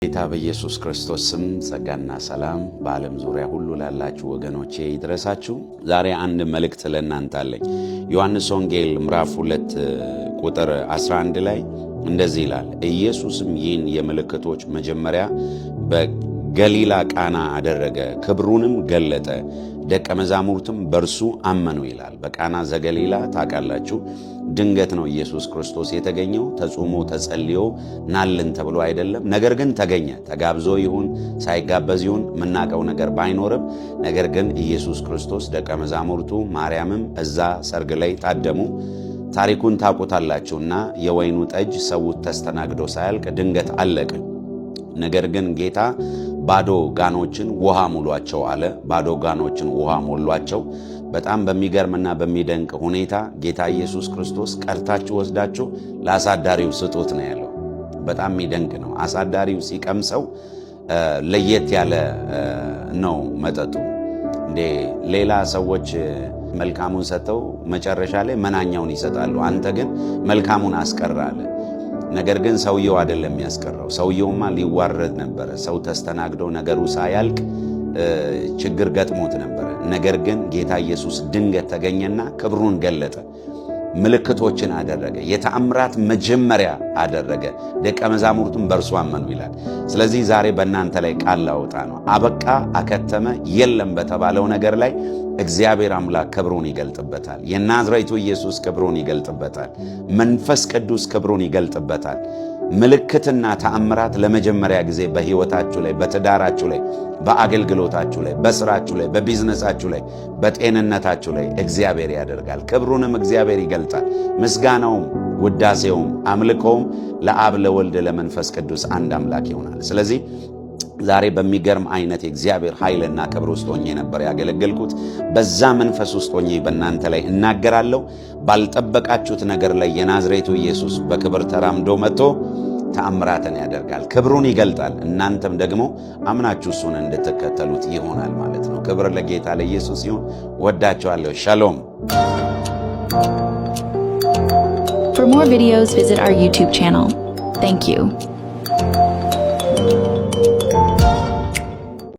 ጌታ በኢየሱስ ክርስቶስ ስም ጸጋና ሰላም በዓለም ዙሪያ ሁሉ ላላችሁ ወገኖቼ ይድረሳችሁ። ዛሬ አንድ መልእክት ለእናንተ አለኝ። ዮሐንስ ወንጌል ምዕራፍ 2 ቁጥር 11 ላይ እንደዚህ ይላል፣ ኢየሱስም ይህን የምልክቶች መጀመሪያ በገሊላ ቃና አደረገ፣ ክብሩንም ገለጠ፣ ደቀ መዛሙርትም በርሱ አመኑ ይላል። በቃና ዘገሊላ ታውቃላችሁ፣ ድንገት ነው ኢየሱስ ክርስቶስ የተገኘው። ተጾሞ ተጸልዮ ናልን ተብሎ አይደለም። ነገር ግን ተገኘ። ተጋብዞ ይሁን ሳይጋበዝ ይሁን የምናውቀው ነገር ባይኖርም፣ ነገር ግን ኢየሱስ ክርስቶስ ደቀ መዛሙርቱ ማርያምም እዛ ሰርግ ላይ ታደሙ። ታሪኩን ታውቁታላችሁና የወይኑ ጠጅ ሰው ተስተናግዶ ሳያልቅ ድንገት አለቀ። ነገር ግን ጌታ ባዶ ጋኖችን ውሃ ሙሏቸው አለ። ባዶ ጋኖችን ውሃ ሞሏቸው። በጣም በሚገርምና በሚደንቅ ሁኔታ ጌታ ኢየሱስ ክርስቶስ ቀርታችሁ ወስዳችሁ ለአሳዳሪው ስጡት ነው ያለው። በጣም የሚደንቅ ነው። አሳዳሪው ሲቀምሰው ለየት ያለ ነው መጠጡ። እንዴ ሌላ ሰዎች መልካሙን ሰጥተው መጨረሻ ላይ መናኛውን ይሰጣሉ፣ አንተ ግን መልካሙን አስቀራለ። ነገር ግን ሰውየው አይደለም ያስቀረው። ሰውየውማ ሊዋረድ ነበረ። ሰው ተስተናግዶ ነገሩ ሳያልቅ ችግር ገጥሞት ነበረ። ነገር ግን ጌታ ኢየሱስ ድንገት ተገኘና ክብሩን ገለጠ፣ ምልክቶችን አደረገ፣ የተአምራት መጀመሪያ አደረገ፣ ደቀ መዛሙርቱም በእርሱ አመኑ ይላል። ስለዚህ ዛሬ በእናንተ ላይ ቃል ላወጣ ነው። አበቃ፣ አከተመ፣ የለም በተባለው ነገር ላይ እግዚአብሔር አምላክ ክብሩን ይገልጥበታል። የናዝሬቱ ኢየሱስ ክብሩን ይገልጥበታል። መንፈስ ቅዱስ ክብሩን ይገልጥበታል። ምልክትና ተአምራት ለመጀመሪያ ጊዜ በሕይወታችሁ ላይ፣ በትዳራችሁ ላይ፣ በአገልግሎታችሁ ላይ፣ በስራችሁ ላይ፣ በቢዝነሳችሁ ላይ፣ በጤንነታችሁ ላይ እግዚአብሔር ያደርጋል። ክብሩንም እግዚአብሔር ይገልጣል። ምስጋናውም፣ ውዳሴውም፣ አምልኮውም ለአብ ለወልድ ለመንፈስ ቅዱስ አንድ አምላክ ይሆናል። ስለዚህ ዛሬ በሚገርም አይነት የእግዚአብሔር ኃይልና ክብር ውስጥ ሆኜ ነበር ያገለገልኩት። በዛ መንፈስ ውስጥ ሆኜ በእናንተ ላይ እናገራለሁ። ባልጠበቃችሁት ነገር ላይ የናዝሬቱ ኢየሱስ በክብር ተራምዶ መጥቶ ተአምራትን ያደርጋል፣ ክብሩን ይገልጣል። እናንተም ደግሞ አምናችሁ እሱን እንድትከተሉት ይሆናል ማለት ነው። ክብር ለጌታ ለኢየሱስ ይሁን። ወዳችኋለሁ። ሻሎም። For more videos, visit our YouTube channel. Thank you.